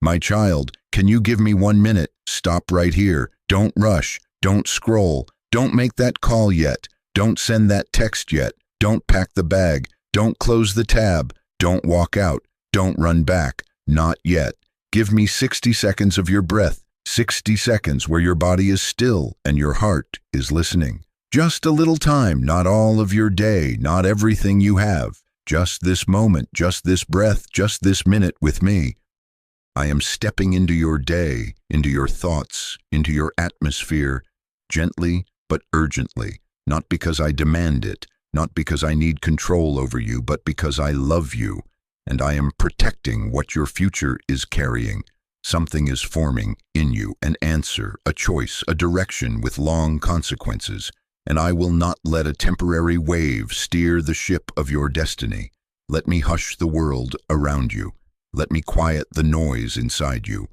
My child, can you give me 1 minute? Stop right here. Don't rush. Don't scroll. Don't make that call yet. Don't send that text yet. Don't pack the bag. Don't close the tab. Don't walk out. Don't run back. Not yet. Give me 60 seconds of your breath. 60 seconds where your body is still and your heart is listening. Just a little time, not all of your day, not everything you have. Just this moment, just this breath, just this minute with me. I am stepping into your day, into your thoughts, into your atmosphere, gently but urgently, not because I demand it, not because I need control over you, but because I love you, and I am protecting what your future is carrying. Something is forming in you, an answer, a choice, a direction with long consequences, and I will not let a temporary wave steer the ship of your destiny. Let me hush the world around you. Let me quiet the noise inside you.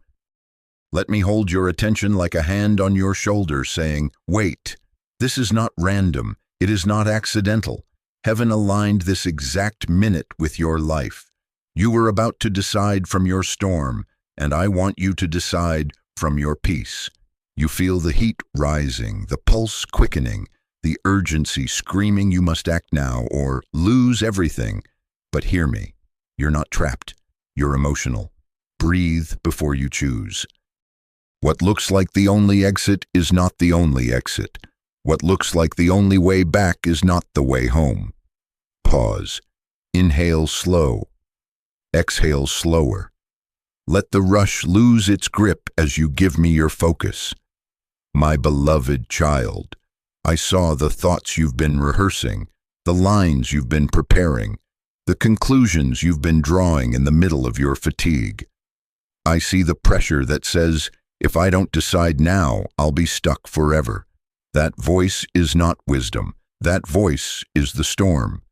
Let me hold your attention like a hand on your shoulder saying, wait, this is not random. It is not accidental. Heaven aligned this exact minute with your life. You were about to decide from your storm, and I want you to decide from your peace. You feel the heat rising, the pulse quickening, the urgency screaming you must act now or lose everything. But hear me, you're not trapped. You're emotional. Breathe before you choose. What looks like the only exit is not the only exit. What looks like the only way back is not the way home. Pause. Inhale slow. Exhale slower. Let the rush lose its grip as you give me your focus. My beloved child, I saw the thoughts you've been rehearsing, the lines you've been preparing, the conclusions you've been drawing in the middle of your fatigue. I see the pressure that says, if I don't decide now, I'll be stuck forever. That voice is not wisdom. That voice is the storm.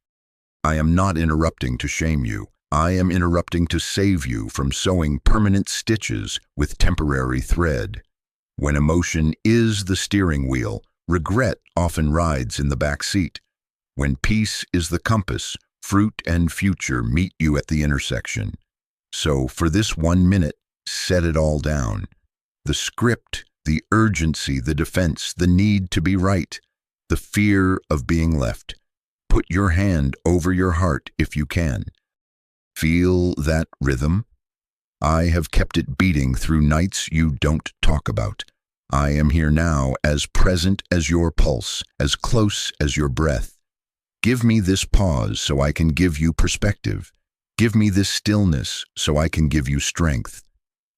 I am not interrupting to shame you. I am interrupting to save you from sewing permanent stitches with temporary thread. When emotion is the steering wheel, regret often rides in the back seat. When peace is the compass, fruit and future meet you at the intersection. So for this 1 minute, set it all down. The script, the urgency, the defense, the need to be right, the fear of being left. Put your hand over your heart if you can. Feel that rhythm? I have kept it beating through nights you don't talk about. I am here now, as present as your pulse, as close as your breath. Give me this pause so I can give you perspective. Give me this stillness so I can give you strength.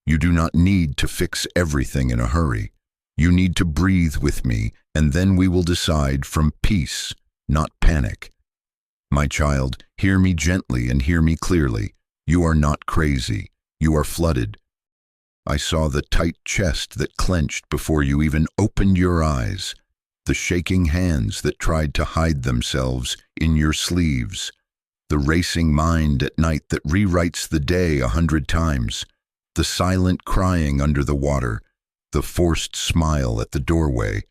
You do not need to fix everything in a hurry. You need to breathe with me, and then we will decide from peace, not panic. My child, hear me gently and hear me clearly. You are not crazy. You are flooded. I saw the tight chest that clenched before you even opened your eyes, the shaking hands that tried to hide themselves in your sleeves, the racing mind at night that rewrites the day 100 times, the silent crying under the water, the forced smile at the doorway,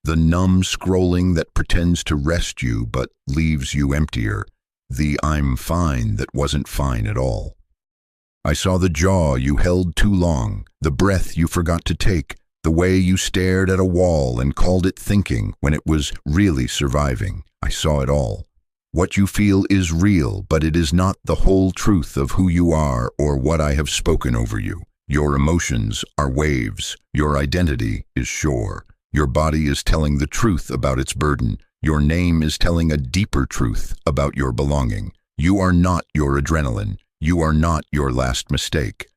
the numb scrolling that pretends to rest you but leaves you emptier, the I'm fine that wasn't fine at all. I saw the jaw you held too long, the breath you forgot to take, the way you stared at a wall and called it thinking when it was really surviving. I saw it all. What you feel is real, but it is not the whole truth of who you are or what I have spoken over you. Your emotions are waves. Your identity is shore. Your body is telling the truth about its burden. Your name is telling a deeper truth about your belonging. You are not your adrenaline. You are not your last mistake.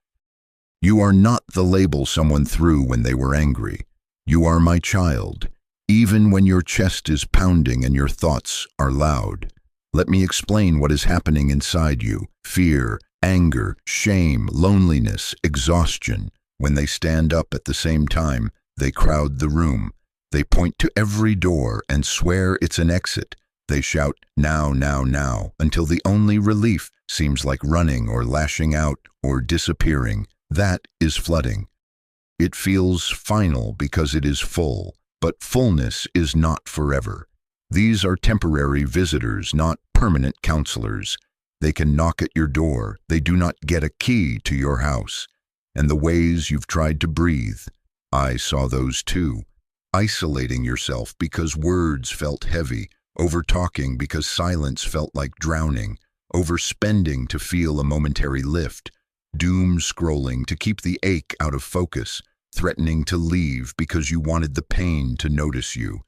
You are not the label someone threw when they were angry. You are my child, even when your chest is pounding and your thoughts are loud. Let me explain what is happening inside you. Fear, anger, shame, loneliness, exhaustion. When they stand up at the same time, they crowd the room. They point to every door and swear it's an exit. They shout, now, now, now, until the only relief seems like running or lashing out or disappearing. That is flooding. It feels final because it is full, but fullness is not forever. These are temporary visitors, not permanent counselors. They can knock at your door. They do not get a key to your house. and the ways you've tried to breathe. I saw those too. Isolating yourself because words felt heavy, over-talking because silence felt like drowning, overspending to feel a momentary lift, doom scrolling to keep the ache out of focus, threatening to leave because you wanted the pain to notice you,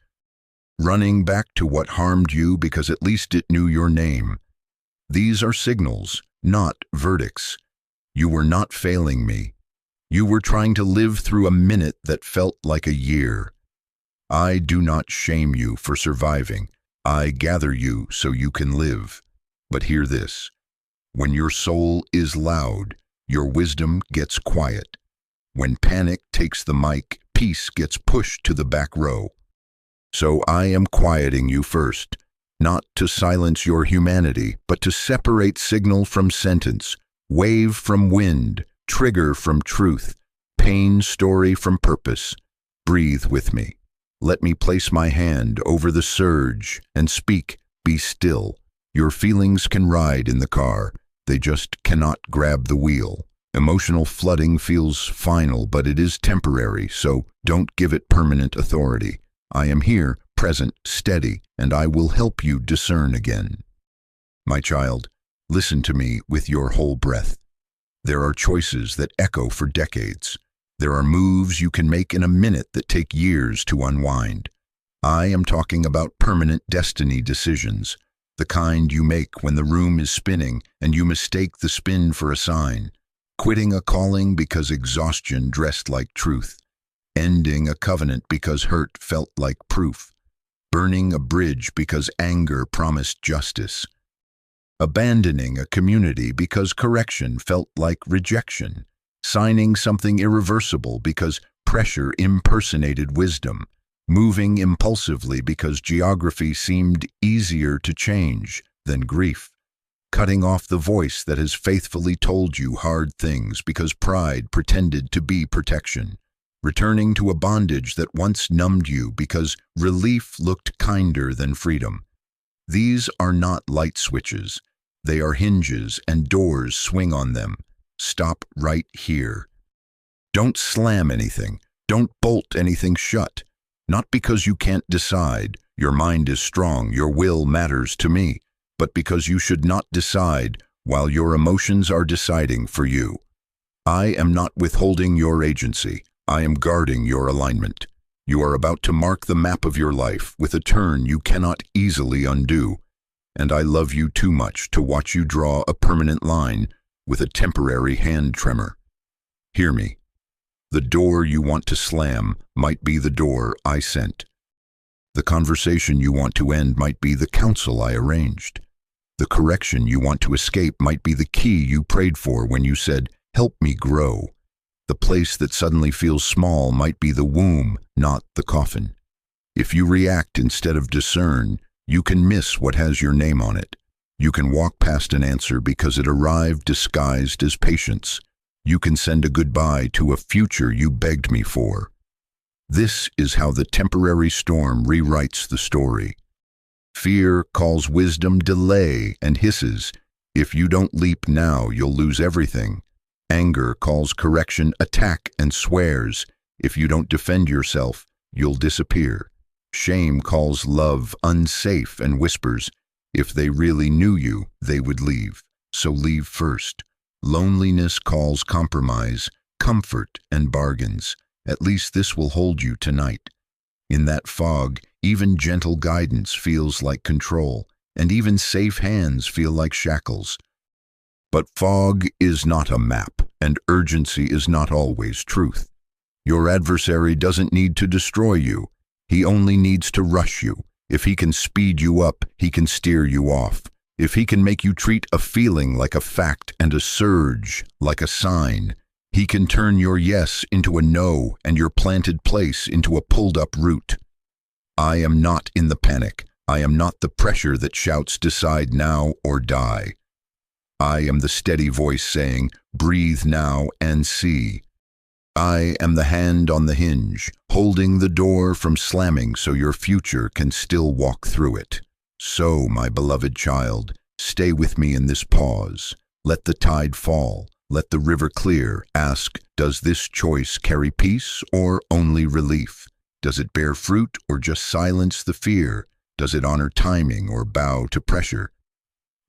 running back to what harmed you because at least it knew your name. These are signals, not verdicts. You were not failing me. You were trying to live through a minute that felt like a year. I do not shame you for surviving. I gather you so you can live. But hear this. When your soul is loud, your wisdom gets quiet. When panic takes the mic, peace gets pushed to the back row. So I am quieting you first, not to silence your humanity, but to separate signal from sentence, wave from wind, trigger from truth, pain story from purpose. Breathe with me. Let me place my hand over the surge and speak, be still. Your feelings can ride in the car, they just cannot grab the wheel. Emotional flooding feels final, but it is temporary, so don't give it permanent authority. I am here, present, steady, and I will help you discern again. My child, listen to me with your whole breath. There are choices that echo for decades. There are moves you can make in a minute that take years to unwind. I am talking about permanent destiny decisions, the kind you make when the room is spinning and you mistake the spin for a sign. Quitting a calling because exhaustion dressed like truth. Ending a covenant because hurt felt like proof. Burning a bridge because anger promised justice. Abandoning a community because correction felt like rejection. Signing something irreversible because pressure impersonated wisdom. Moving impulsively because geography seemed easier to change than grief. Cutting off the voice that has faithfully told you hard things because pride pretended to be protection. Returning to a bondage that once numbed you because relief looked kinder than freedom. These are not light switches. They are hinges, and doors swing on them. Stop right here. Don't slam anything. Don't bolt anything shut. Not because you can't decide, your mind is strong, your will matters to me, but because you should not decide while your emotions are deciding for you. I am not withholding your agency. I am guarding your alignment. You are about to mark the map of your life with a turn you cannot easily undo, and I love you too much to watch you draw a permanent line with a temporary hand tremor. Hear me. The door you want to slam might be the door I sent. The conversation you want to end might be the counsel I arranged. The correction you want to escape might be the key you prayed for when you said, "Help me grow." The place that suddenly feels small might be the womb, not the coffin. If you react instead of discern, you can miss what has your name on it. You can walk past an answer because it arrived disguised as patience. You can send a goodbye to a future you begged me for. This is how the temporary storm rewrites the story. Fear calls wisdom delay and hisses, "If you don't leap now, you'll lose everything." Anger calls correction attack and swears, "If you don't defend yourself, you'll disappear." Shame calls love unsafe and whispers, "If they really knew you, they would leave. So leave first." Loneliness calls compromise, comfort, and bargains. At least this will hold you tonight. In that fog, even gentle guidance feels like control, and even safe hands feel like shackles. But fog is not a map, and urgency is not always truth. Your adversary doesn't need to destroy you. He only needs to rush you. If he can speed you up, he can steer you off. If he can make you treat a feeling like a fact and a surge like a sign, he can turn your yes into a no and your planted place into a pulled-up root. I am not in the panic. I am not the pressure that shouts, "Decide now or die." I am the steady voice saying, "Breathe now and see." I am the hand on the hinge, holding the door from slamming so your future can still walk through it. So, my beloved child, stay with me in this pause. Let the tide fall. Let the river clear. Ask, does this choice carry peace or only relief? Does it bear fruit or just silence the fear? Does it honor timing or bow to pressure?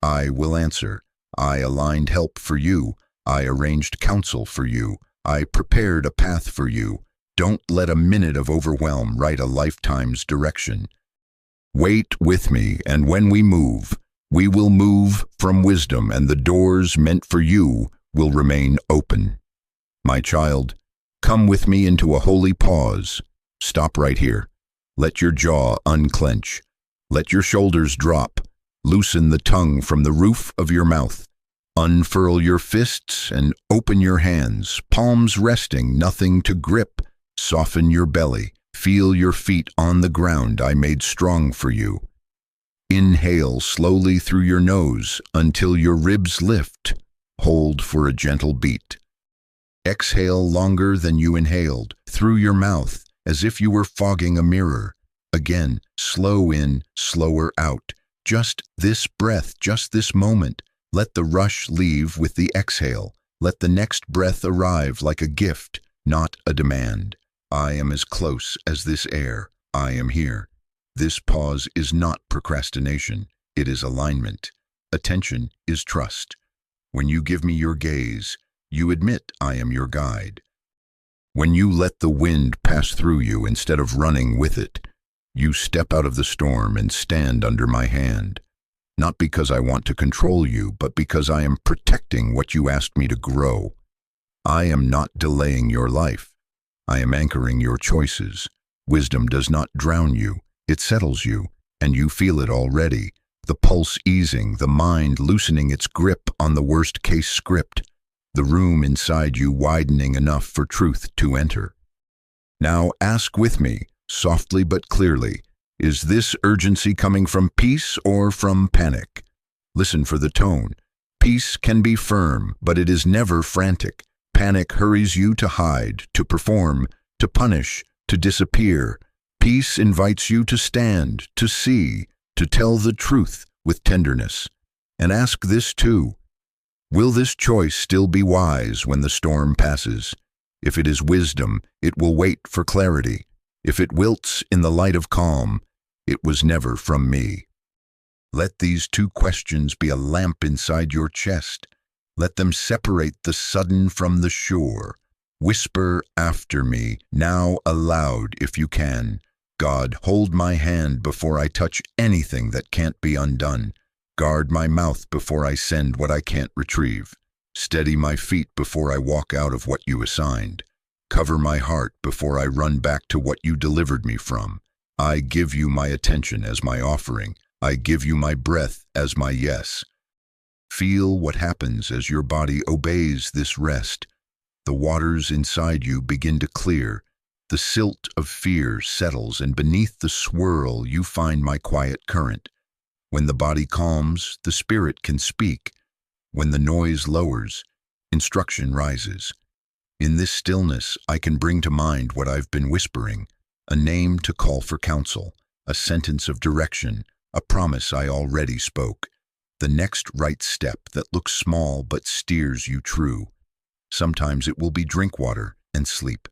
I will answer. I aligned help for you. I arranged counsel for you. I prepared a path for you. Don't let a minute of overwhelm write a lifetime's direction. Wait with me, and when we will move from wisdom, and the doors meant for you will remain open. My child, come with me into a holy pause. Stop right here. Let your jaw unclench. Let your shoulders drop. Loosen the tongue from the roof of your mouth. Unfurl your fists and open your hands, palms resting, nothing to grip. Soften your belly. Feel your feet on the ground I made strong for you. Inhale slowly through your nose until your ribs lift. Hold for a gentle beat. Exhale longer than you inhaled, through your mouth, as if you were fogging a mirror. Again, slow in, slower out. Just this breath, just this moment. Let the rush leave with the exhale. Let the next breath arrive like a gift, not a demand. I am as close as this air. I am here. This pause is not procrastination. It is alignment. Attention is trust. When you give me your gaze, you admit I am your guide. When you let the wind pass through you instead of running with it, you step out of the storm and stand under my hand. Not because I want to control you, but because I am protecting what you asked me to grow. I am not delaying your life. I am anchoring your choices. Wisdom does not drown you. It settles you, and you feel it already. The pulse easing, the mind loosening its grip on the worst-case script, the room inside you widening enough for truth to enter. Now ask with me, softly but clearly, is this urgency coming from peace or from panic? Listen for the tone. Peace can be firm, but it is never frantic. Panic hurries you to hide, to perform, to punish, to disappear. Peace invites you to stand, to see, to tell the truth with tenderness. And ask this too. Will this choice still be wise when the storm passes? If it is wisdom, it will wait for clarity. If it wilts in the light of calm, it was never from me. Let these two questions be a lamp inside your chest. Let them separate the sudden from the sure. Whisper after me, now aloud if you can. God, hold my hand before I touch anything that can't be undone. Guard my mouth before I send what I can't retrieve. Steady my feet before I walk out of what you assigned. Cover my heart before I run back to what you delivered me from. I give you my attention as my offering. I give you my breath as my yes. Feel what happens as your body obeys this rest. The waters inside you begin to clear. The silt of fear settles, and beneath the swirl you find my quiet current. When the body calms, the spirit can speak. When the noise lowers, instruction rises. In this stillness, I can bring to mind what I've been whispering, a name to call for counsel, a sentence of direction, a promise I already spoke. The next right step that looks small but steers you true. Sometimes it will be drink water and sleep.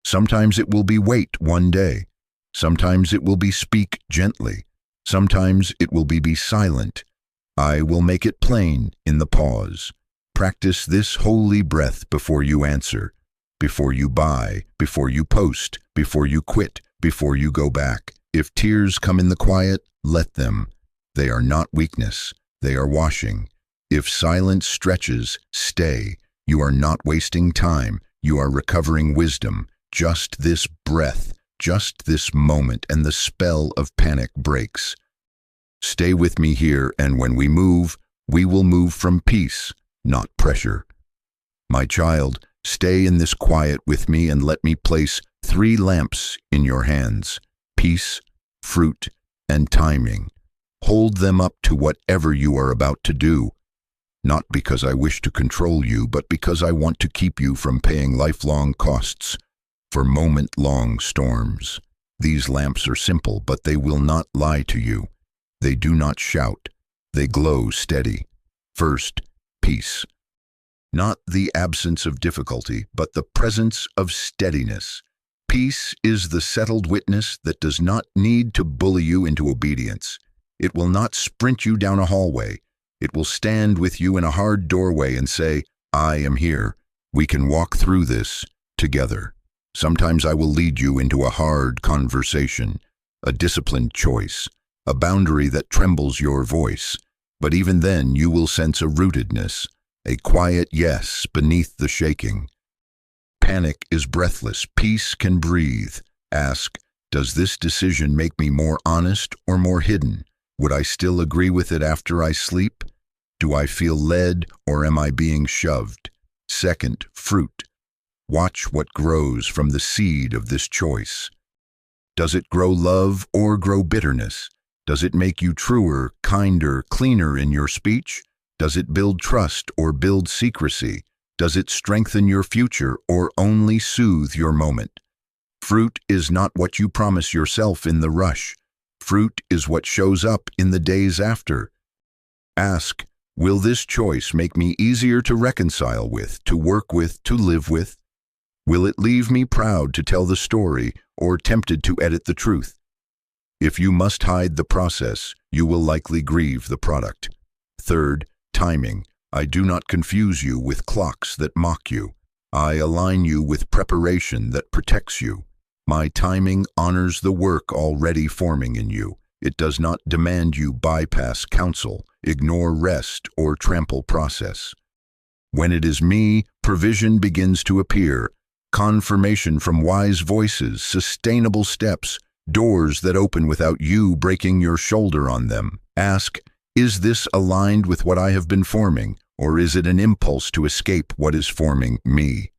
Sometimes it will be wait one day. Sometimes it will be speak gently. Sometimes it will be silent. I will make it plain in the pause. Practice this holy breath before you answer, before you buy, before you post, before you quit, before you go back. If tears come in the quiet, let them. They are not weakness, they are washing. If silence stretches, stay. You are not wasting time, you are recovering wisdom. Just this breath, just this moment, and the spell of panic breaks. Stay with me here, and when we will move from peace, not pressure. My child, stay in this quiet with me and let me place 3 lamps in your hands: peace, fruit, and timing. Hold them up to whatever you are about to do, not because I wish to control you, but because I want to keep you from paying lifelong costs for moment-long storms. These lamps are simple, but they will not lie to you. They do not shout. They glow steady. First, peace. not the absence of difficulty, but the presence of steadiness. Peace is the settled witness that does not need to bully you into obedience. It will not sprint you down a hallway. It will stand with you in a hard doorway and say, I am here. We can walk through this together. Sometimes I will lead you into a hard conversation, a disciplined choice, a boundary that trembles your voice. But even then you will sense a rootedness, a quiet yes beneath the shaking. Panic is breathless. Peace can breathe. Ask, does this decision make me more honest or more hidden? Would I still agree with it after I sleep? Do I feel led or am I being shoved? Second, fruit. Watch what grows from the seed of this choice. Does it grow love or grow bitterness? Does it make you truer, kinder, cleaner in your speech? Does it build trust or build secrecy? Does it strengthen your future or only soothe your moment? Fruit is not what you promise yourself in the rush. Fruit is what shows up in the days after. Ask, will this choice make me easier to reconcile with, to work with, to live with? Will it leave me proud to tell the story or tempted to edit the truth? If you must hide the process, you will likely grieve the product. Third, timing. I do not confuse you with clocks that mock you. I align you with preparation that protects you. My timing honors the work already forming in you. It does not demand you bypass counsel, ignore rest, or trample process. When it is me, provision begins to appear, confirmation from wise voices, sustainable steps, doors that open without you breaking your shoulder on them. Ask, is this aligned with what I have been forming, or is it an impulse to escape what is forming me?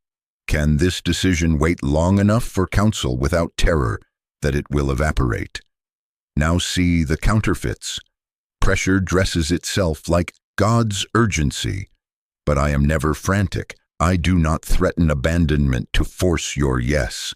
Can this decision wait long enough for counsel without terror that it will evaporate? Now see the counterfeits. Pressure dresses itself like God's urgency. But I am never frantic. I do not threaten abandonment to force your yes.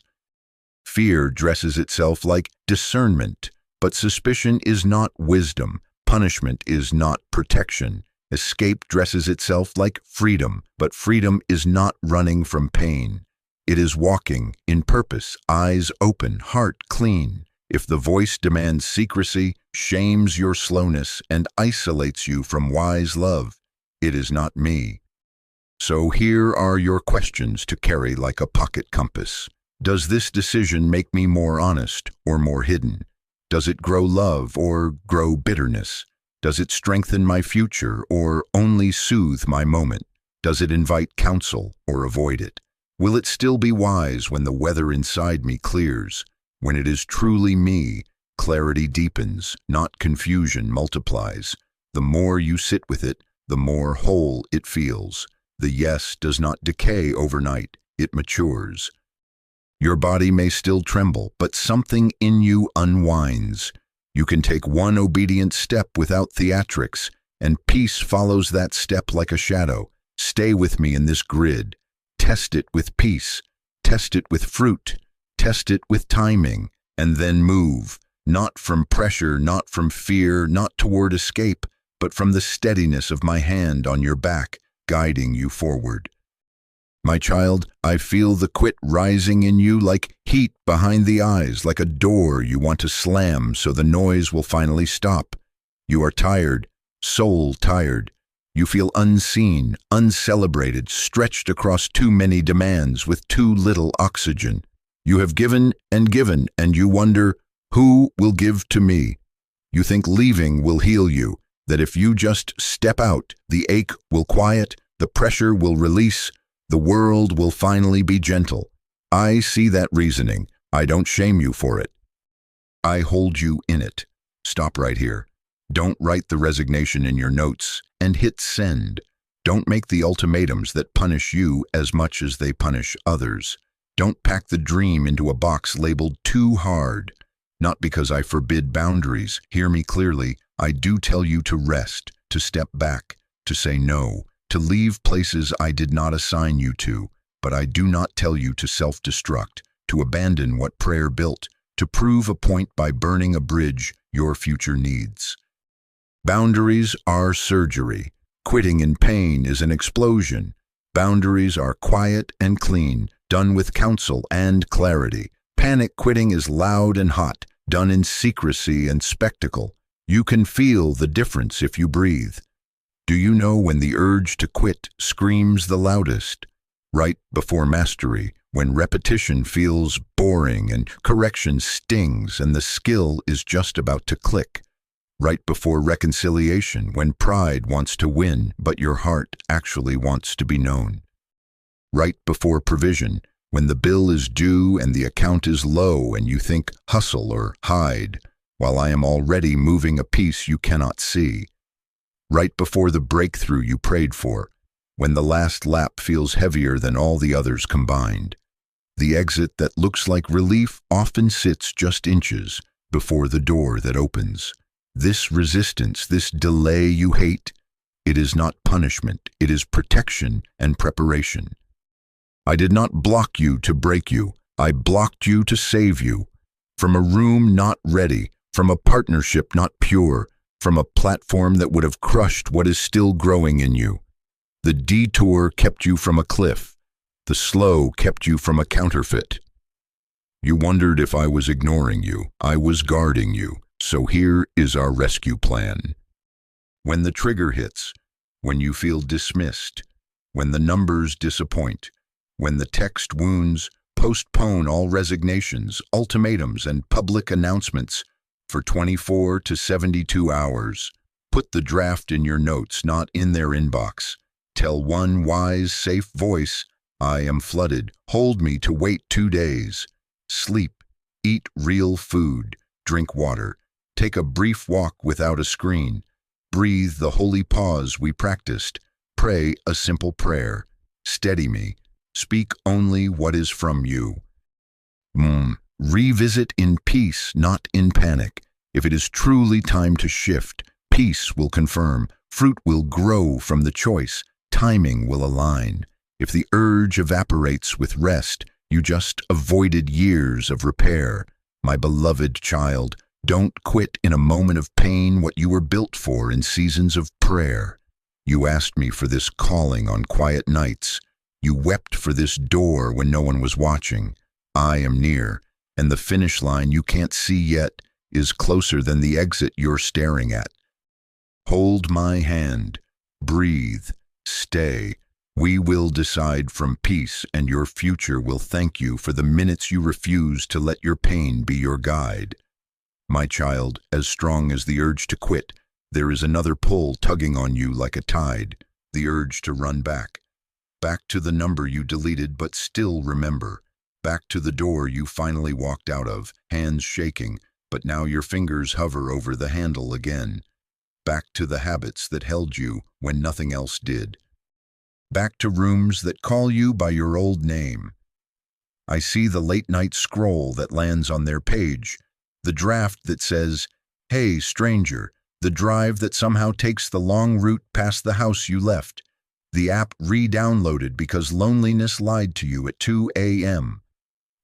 Fear dresses itself like discernment, but suspicion is not wisdom. Punishment is not protection. Escape dresses itself like freedom, but freedom is not running from pain. It is walking in purpose, eyes open, heart clean. If the voice demands secrecy, shames your slowness, and isolates you from wise love, it is not me. So here are your questions to carry like a pocket compass. Does this decision make me more honest or more hidden? Does it grow love or grow bitterness? Does it strengthen my future or only soothe my moment? Does it invite counsel or avoid it? Will it still be wise when the weather inside me clears? When it is truly me, clarity deepens, not confusion multiplies. The more you sit with it, the more whole it feels. The yes does not decay overnight, it matures. Your body may still tremble, but something in you unwinds. You can take one obedient step without theatrics, and peace follows that step like a shadow. Stay with me in this grid. Test it with peace. Test it with fruit. Test it with timing, and then move. Not from pressure, not from fear, not toward escape, but from the steadiness of my hand on your back, guiding you forward. My child, I feel the quit rising in you like heat behind the eyes, like a door you want to slam so the noise will finally stop. You are tired, soul tired. You feel unseen, uncelebrated, stretched across too many demands with too little oxygen. You have given, and you wonder, who will give to me? You think leaving will heal you, that if you just step out, the ache will quiet, the pressure will release, the world will finally be gentle. I see that reasoning. I don't shame you for it. I hold you in it. Stop right here. Don't write the resignation in your notes and hit send. Don't make the ultimatums that punish you as much as they punish others. Don't pack the dream into a box labeled too hard. Not because I forbid boundaries. Hear me clearly. I do tell you to rest, to step back, to say no, to leave places I did not assign you to, but I do not tell you to self-destruct, to abandon what prayer built, to prove a point by burning a bridge your future needs. Boundaries are surgery. Quitting in pain is an explosion. Boundaries are quiet and clean, done with counsel and clarity. Panic quitting is loud and hot, done in secrecy and spectacle. You can feel the difference if you breathe. Do you know when the urge to quit screams the loudest? Right before mastery, when repetition feels boring and correction stings and the skill is just about to click. Right before reconciliation, when pride wants to win but your heart actually wants to be known. Right before provision, when the bill is due and the account is low and you think hustle or hide, while I am already moving a piece you cannot see. Right before the breakthrough you prayed for, when the last lap feels heavier than all the others combined. The exit that looks like relief often sits just inches before the door that opens. This resistance, this delay you hate, it is not punishment, it is protection and preparation. I did not block you to break you, I blocked you to save you. From a room not ready, from a partnership not pure, from a platform that would have crushed what is still growing in you. The detour kept you from a cliff. The slow kept you from a counterfeit. You wondered if I was ignoring you. I was guarding you. So here is our rescue plan. When the trigger hits, when you feel dismissed, when the numbers disappoint, when the text wounds, postpone all resignations, ultimatums, and public announcements for 24 to 72 hours. Put the draft in your notes, not in their inbox. Tell one wise, safe voice, I am flooded. Hold me to wait 2 days. Sleep, eat real food, drink water. Take a brief walk without a screen. Breathe the holy pause we practiced. Pray a simple prayer. Steady me. Speak only what is from you. Revisit in peace, not in panic. If it is truly time to shift, peace will confirm. Fruit will grow from the choice. Timing will align. If the urge evaporates with rest, you just avoided years of repair. My beloved child, don't quit in a moment of pain what you were built for in seasons of prayer. You asked me for this calling on quiet nights. You wept for this door when no one was watching. I am near, and the finish line you can't see yet is closer than the exit you're staring at. Hold my hand. Breathe. Stay. We will decide from peace, and your future will thank you for the minutes you refuse to let your pain be your guide. My child, as strong as the urge to quit, there is another pull tugging on you like a tide, the urge to run back. Back to the number you deleted but still remember. Back to the door you finally walked out of, hands shaking, but now your fingers hover over the handle again. Back to the habits that held you when nothing else did. Back to rooms that call you by your old name. I see the late-night scroll that lands on their page, the draft that says, "Hey, stranger," the drive that somehow takes the long route past the house you left, the app re-downloaded because loneliness lied to you at 2 a.m.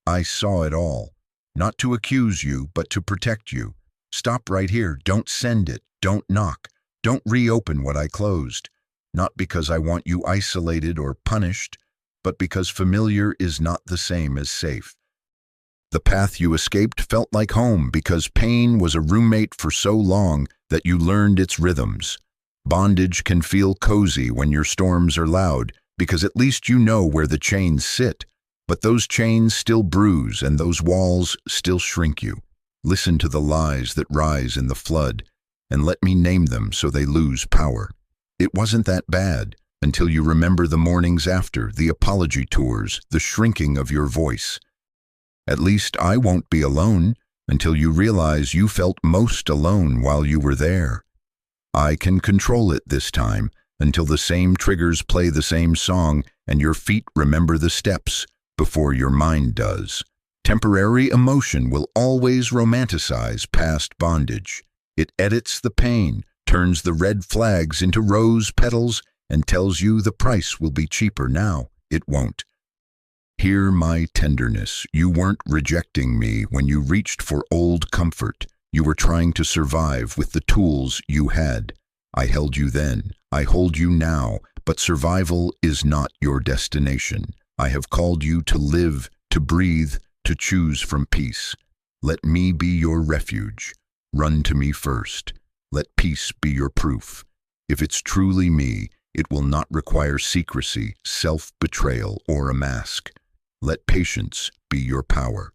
I saw it all, not to accuse you, but to protect you. Stop right here. Don't send it. Don't knock. Don't reopen what I closed. Not because I want you isolated or punished, but because familiar is not the same as safe. The path you escaped felt like home because pain was a roommate for so long that you learned its rhythms. Bondage can feel cozy when your storms are loud because at least you know where the chains sit, but those chains still bruise and those walls still shrink you. Listen to the lies that rise in the flood, and let me name them so they lose power. It wasn't that bad until you remember the mornings after, the apology tours, the shrinking of your voice. At least I won't be alone until you realize you felt most alone while you were there. I can control it this time until the same triggers play the same song and your feet remember the steps before your mind does. Temporary emotion will always romanticize past bondage. It edits the pain, turns the red flags into rose petals, and tells you the price will be cheaper now. It won't. Hear my tenderness. You weren't rejecting me when you reached for old comfort. You were trying to survive with the tools you had. I held you then. I hold you now, but survival is not your destination. I have called you to live, to breathe, to choose from peace. Let me be your refuge. Run to me first. Let peace be your proof. If it's truly me, it will not require secrecy, self-betrayal, or a mask. Let patience be your power.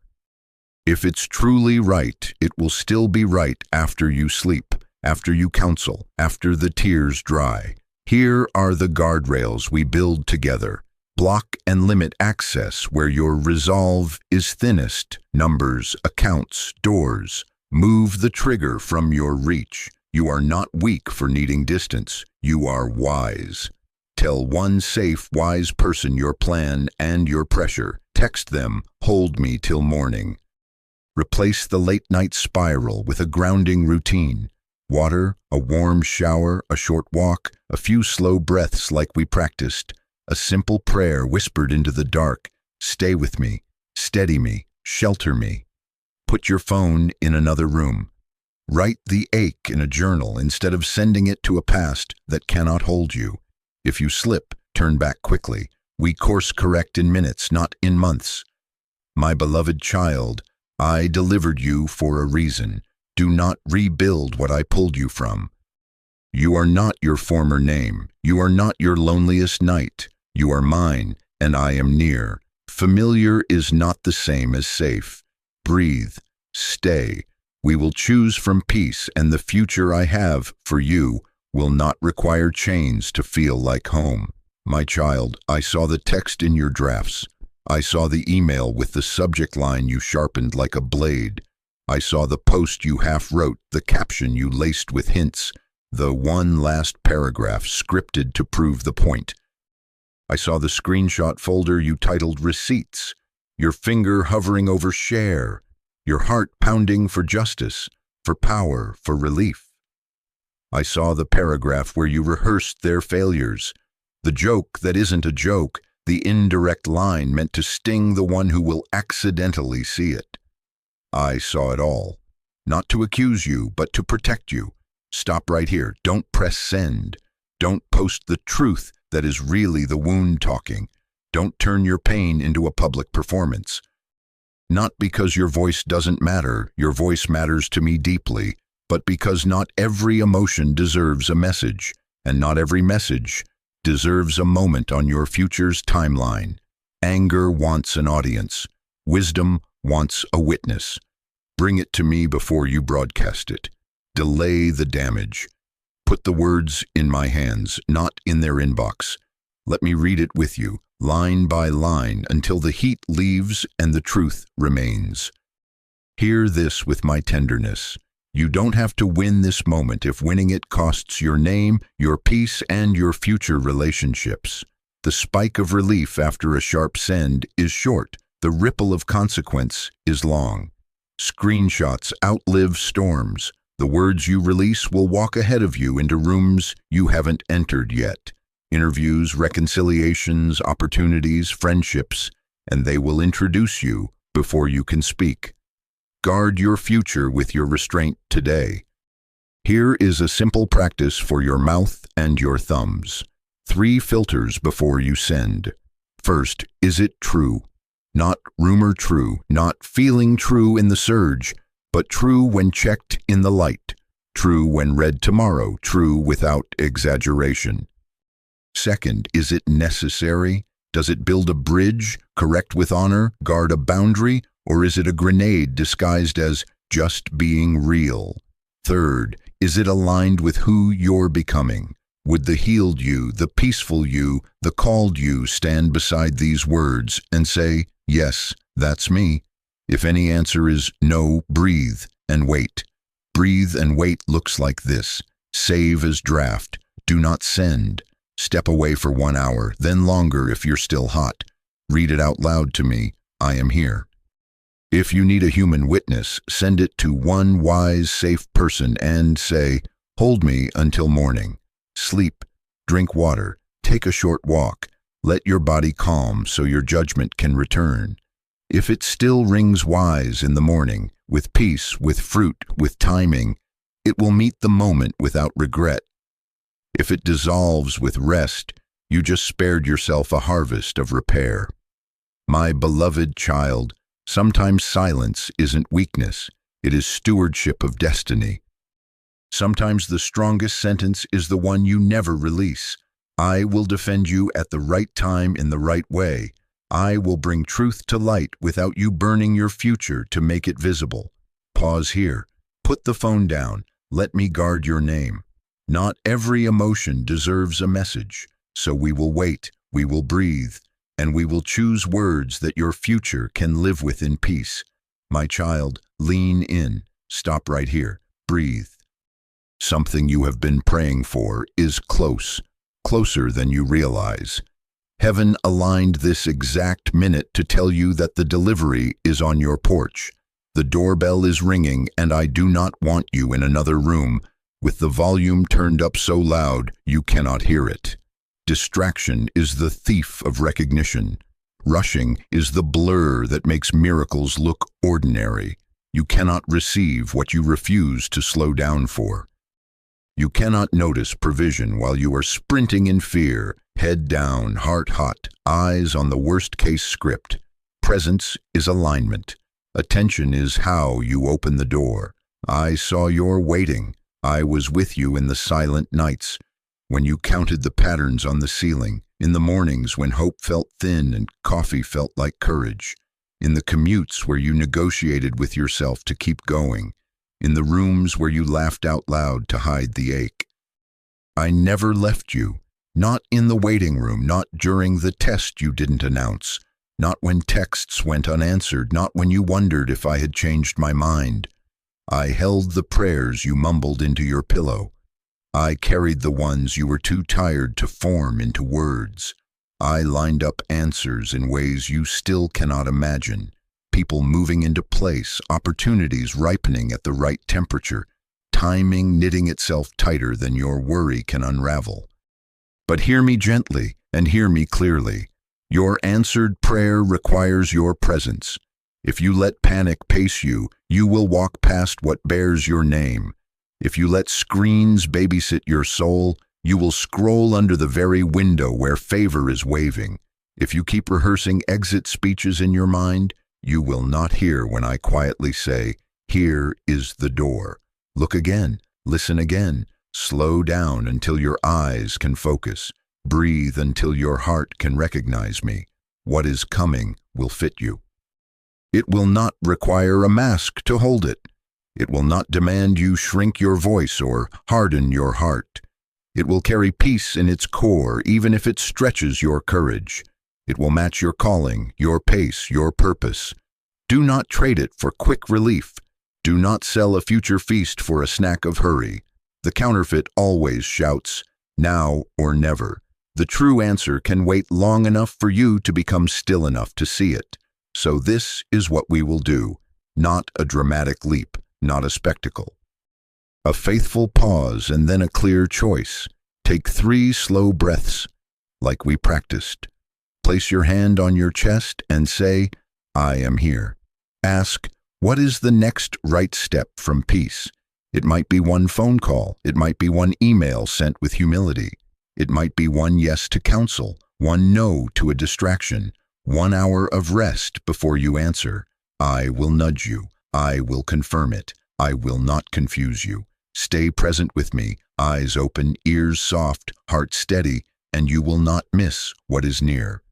If it's truly right, it will still be right after you sleep, after you counsel, after the tears dry. Here are the guardrails we build together. Block and limit access where your resolve is thinnest. Numbers, accounts, doors. Move the trigger from your reach. You are not weak for needing distance. You are wise. Tell one safe, wise person your plan and your pressure. Text them, hold me till morning. Replace the late-night spiral with a grounding routine. Water, a warm shower, a short walk, a few slow breaths like we practiced. A simple prayer whispered into the dark. Stay with me, steady me, shelter me. Put your phone in another room. Write the ache in a journal instead of sending it to a past that cannot hold you. If you slip, turn back quickly. We course correct in minutes, not in months. My beloved child, I delivered you for a reason. Do not rebuild what I pulled you from. You are not your former name. You are not your loneliest night. You are mine, and I am near. Familiar is not the same as safe. Breathe. Stay. We will choose from peace, and the future I have for you will not require chains to feel like home. My child, I saw the text in your drafts. I saw the email with the subject line you sharpened like a blade. I saw the post you half wrote, the caption you laced with hints, the one last paragraph scripted to prove the point. I saw the screenshot folder you titled Receipts, your finger hovering over share, your heart pounding for justice, for power, for relief. I saw the paragraph where you rehearsed their failures, the joke that isn't a joke, the indirect line meant to sting the one who will accidentally see it. I saw it all, not to accuse you, but to protect you. Stop right here. Don't press send. Don't post the truth that is really the wound talking. Don't turn your pain into a public performance. Not because your voice doesn't matter, your voice matters to me deeply, but because not every emotion deserves a message, and not every message deserves a moment on your future's timeline. Anger wants an audience. Wisdom wants a witness. Bring it to me before you broadcast it. Delay the damage. Put the words in my hands, not in their inbox. Let me read it with you, line by line, until the heat leaves and the truth remains. Hear this with my tenderness. You don't have to win this moment if winning it costs your name, your peace, and your future relationships. The spike of relief after a sharp send is short. The ripple of consequence is long. Screenshots outlive storms. The words you release will walk ahead of you into rooms you haven't entered yet. Interviews, reconciliations, opportunities, friendships, and they will introduce you before you can speak. Guard your future with your restraint today. Here is a simple practice for your mouth and your thumbs. 3 filters before you send. First, is it true? Not rumor true, not feeling true in the surge, but true when checked in the light, true when read tomorrow, true without exaggeration. Second, is it necessary? Does it build a bridge, correct with honor, guard a boundary, or is it a grenade disguised as just being real? Third, is it aligned with who you're becoming? Would the healed you, the peaceful you, the called you stand beside these words and say, yes, that's me? If any answer is no, breathe and wait. Breathe and wait looks like this. Save as draft. Do not send. Step away for 1 hour, then longer if you're still hot. Read it out loud to me. I am here. If you need a human witness, send it to one wise, safe person and say, hold me until morning. Sleep, drink water, take a short walk. Let your body calm so your judgment can return. If it still rings wise in the morning, with peace, with fruit, with timing, it will meet the moment without regret. If it dissolves with rest, You just spared yourself a harvest of repair. My beloved child, sometimes silence isn't weakness, it is stewardship of destiny. Sometimes the strongest sentence is the one you never release. I will defend you at the right time in the right way. I will bring truth to light without you burning your future to make it visible. Pause here. Put the phone down. Let me guard your name. Not every emotion deserves a message, so we will wait, we will breathe, and we will choose words that your future can live with in peace. My child, lean in. Stop right here. Breathe. Something you have been praying for is close, closer than you realize. Heaven aligned this exact minute to tell you that the delivery is on your porch. The doorbell is ringing, and I do not want you in another room, with the volume turned up so loud you cannot hear it. Distraction is the thief of recognition. Rushing is the blur that makes miracles look ordinary. You cannot receive what you refuse to slow down for. You cannot notice provision while you are sprinting in fear, head down, heart hot, eyes on the worst-case script. Presence is alignment. Attention is how you open the door. I saw your waiting. I was with you in the silent nights, when you counted the patterns on the ceiling, in the mornings when hope felt thin and coffee felt like courage, in the commutes where you negotiated with yourself to keep going, in the rooms where you laughed out loud to hide the ache. I never left you, not in the waiting room, not during the test you didn't announce, not when texts went unanswered, not when you wondered if I had changed my mind. I held the prayers you mumbled into your pillow. I carried the ones you were too tired to form into words. I lined up answers in ways you still cannot imagine. People moving into place, opportunities ripening at the right temperature, timing knitting itself tighter than your worry can unravel. But hear me gently and hear me clearly. Your answered prayer requires your presence. If you let panic pace you, you will walk past what bears your name. If you let screens babysit your soul, you will scroll under the very window where favor is waving. If you keep rehearsing exit speeches in your mind, you will not hear when I quietly say, "Here is the door." Look again, listen again, slow down until your eyes can focus, breathe until your heart can recognize me. What is coming will fit you. It will not require a mask to hold it. It will not demand you shrink your voice or harden your heart. It will carry peace in its core, even if it stretches your courage. It will match your calling, your pace, your purpose. Do not trade it for quick relief. Do not sell a future feast for a snack of hurry. The counterfeit always shouts, now or never. The true answer can wait long enough for you to become still enough to see it. So this is what we will do, not a dramatic leap, not a spectacle. A faithful pause and then a clear choice. Take 3 slow breaths, like we practiced. Place your hand on your chest and say, I am here. Ask, what is the next right step from peace? It might be one phone call. It might be one email sent with humility. It might be one yes to counsel, one no to a distraction, 1 hour of rest before you answer. I will nudge you. I will confirm it. I will not confuse you. Stay present with me, eyes open, ears soft, heart steady, and you will not miss what is near.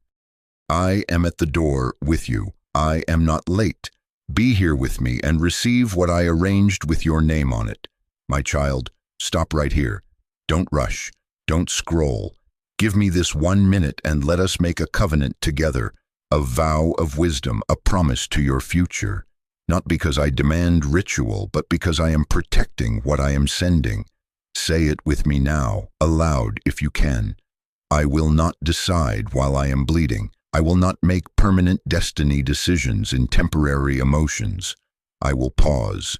I am at the door with you. I am not late. Be here with me and receive what I arranged with your name on it. My child, stop right here. Don't rush. Don't scroll. Give me this 1 minute and let us make a covenant together, a vow of wisdom, a promise to your future. Not because I demand ritual, but because I am protecting what I am sending. Say it with me now, aloud if you can. I will not decide while I am bleeding. I will not make permanent destiny decisions in temporary emotions. I will pause.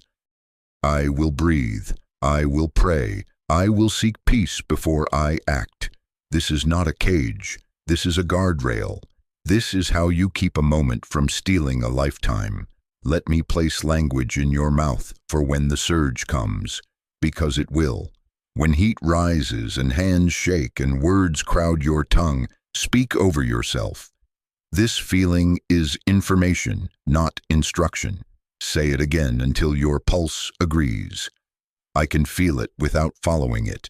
I will breathe. I will pray. I will seek peace before I act. This is not a cage. This is a guardrail. This is how you keep a moment from stealing a lifetime. Let me place language in your mouth for when the surge comes, because it will. When heat rises and hands shake and words crowd your tongue, speak over yourself. This feeling is information, not instruction. Say it again until your pulse agrees. I can feel it without following it.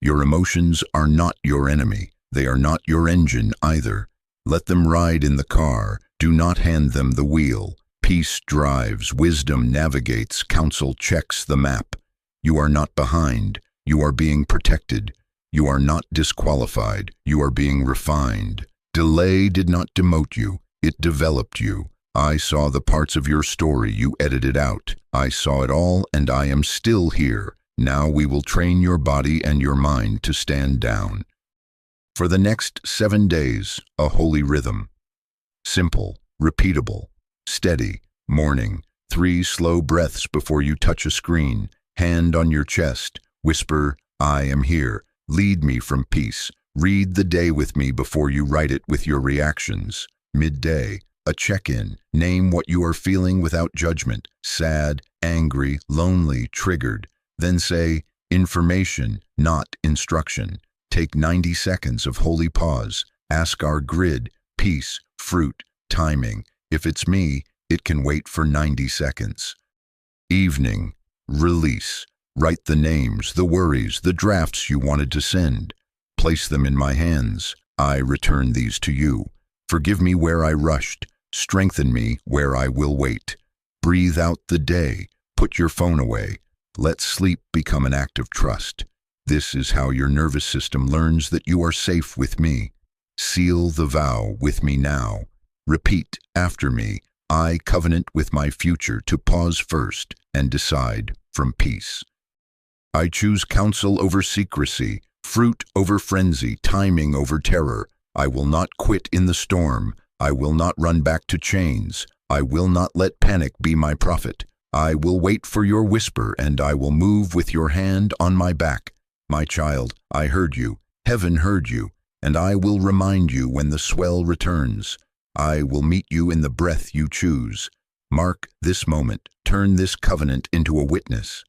Your emotions are not your enemy. They are not your engine either. Let them ride in the car. Do not hand them the wheel. Peace drives, wisdom navigates, counsel checks the map. You are not behind. You are being protected. You are not disqualified. You are being refined. Delay did not demote you. It developed you. I saw the parts of your story you edited out. I saw it all, and I am still here. Now we will train your body and your mind to stand down. For the next 7 days, a holy rhythm. Simple, repeatable, steady, morning, 3 slow breaths before you touch a screen, hand on your chest, whisper, I am here, lead me from peace. Read the day with me before you write it with your reactions. Midday, a check-in, name what you are feeling without judgment, sad, angry, lonely, triggered. Then say, information, not instruction. Take 90 seconds of holy pause. Ask our grid, peace, fruit, timing. If it's me, it can wait for 90 seconds. Evening, release. Write the names, the worries, the drafts you wanted to send. Place them in my hands. I return these to you. Forgive me where I rushed. Strengthen me where I will wait. Breathe out the day. Put your phone away. Let sleep become an act of trust. This is how your nervous system learns that you are safe with me. Seal the vow with me now. Repeat after me. I covenant with my future to pause first and decide from peace. I choose counsel over secrecy, fruit over frenzy, timing over terror. I will not quit in the storm. I will not run back to chains. I will not let panic be my prophet. I will wait for your whisper, and I will move with your hand on my back. My child, I heard you. Heaven heard you, and I will remind you when the swell returns. I will meet you in the breath you choose. Mark this moment. Turn this covenant into a witness.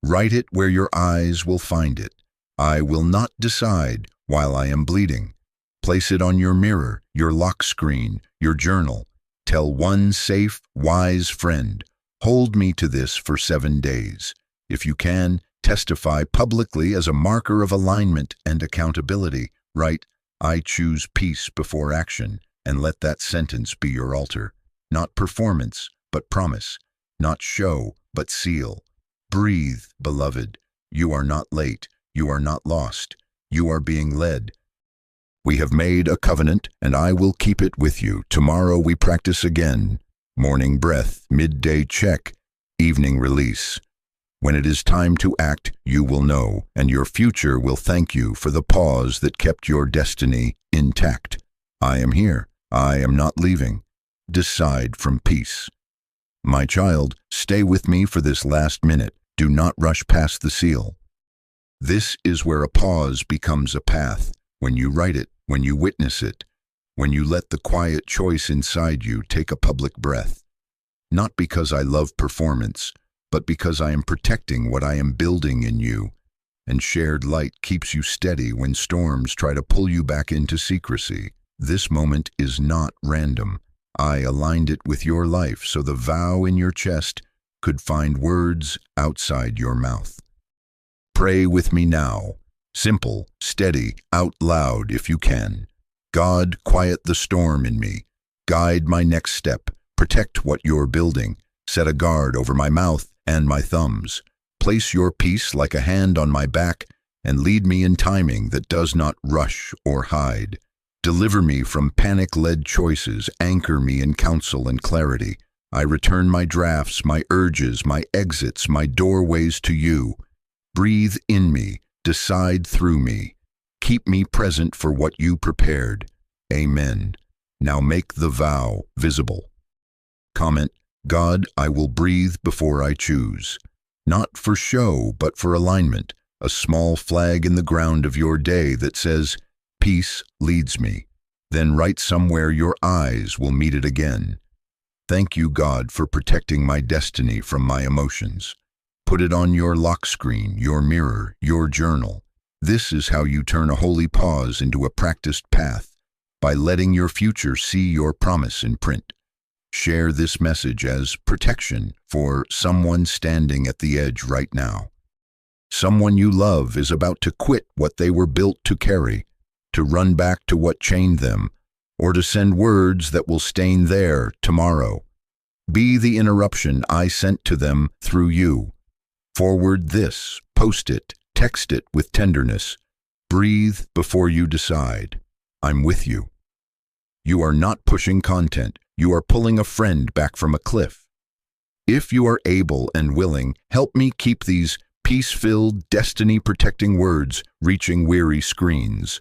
Write it where your eyes will find it. I will not decide while I am bleeding. Place it on your mirror, your lock screen, your journal. Tell one safe, wise friend, hold me to this for 7 days. If you can, testify publicly as a marker of alignment and accountability. Write, I choose peace before action, and let that sentence be your altar. Not performance, but promise. Not show, but seal. Breathe, beloved. You are not late. You are not lost. You are being led. We have made a covenant, and I will keep it with you. Tomorrow we practice again. Morning breath, midday check, evening release. When it is time to act, you will know, and your future will thank you for the pause that kept your destiny intact. I am here. I am not leaving. Decide from peace. My child, stay with me for this last minute. Do not rush past the seal. This is where a pause becomes a path. When you write it, when you witness it, when you let the quiet choice inside you take a public breath. Not because I love performance, but because I am protecting what I am building in you. And shared light keeps you steady when storms try to pull you back into secrecy. This moment is not random. I aligned it with your life so the vow in your chest could find words outside your mouth. Pray with me now. Simple, steady, out loud if you can. God, quiet the storm in me. Guide my next step. Protect what you're building. Set a guard over my mouth and my thumbs. Place your peace like a hand on my back and lead me in timing that does not rush or hide. Deliver me from panic-led choices. Anchor me in counsel and clarity. I return my drafts, my urges, my exits, my doorways to you. Breathe in me. Decide through me. Keep me present for what you prepared. Amen. Now make the vow visible. Comment, God, I will breathe before I choose. Not for show, but for alignment. A small flag in the ground of your day that says, peace leads me. Then write somewhere your eyes will meet it again. Thank you, God, for protecting my destiny from my emotions. Put it on your lock screen, your mirror, your journal. This is how you turn a holy pause into a practiced path, by letting your future see your promise in print. Share this message as protection for someone standing at the edge right now. Someone you love is about to quit what they were built to carry, to run back to what chained them, or to send words that will stain their tomorrow. Be the interruption I sent to them through you. Forward this, post it, text it with tenderness. Breathe before you decide. I'm with you. You are not pushing content. You are pulling a friend back from a cliff. If you are able and willing, help me keep these peace-filled, destiny-protecting words reaching weary screens.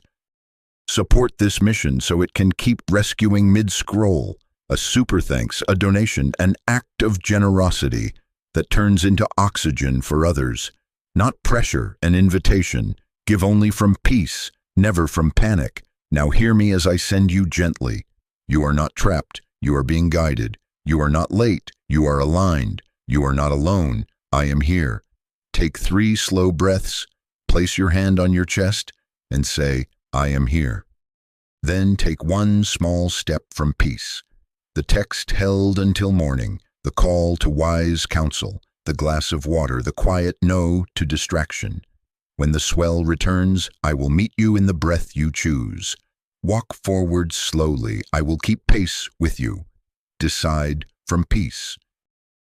Support this mission so it can keep rescuing mid-scroll. A super thanks, a donation, an act of generosity that turns into oxygen for others. Not pressure, an invitation. Give only from peace, never from panic. Now hear me as I send you gently. You are not trapped. You are being guided. You are not late. You are aligned. You are not alone. I am here. Take 3 slow breaths, place your hand on your chest, and say, I am here. Then take 1 small step from peace. The text held until morning, the call to wise counsel, the glass of water, the quiet no to distraction. When the swell returns, I will meet you in the breath you choose. Walk forward slowly. I will keep pace with you. Decide from peace.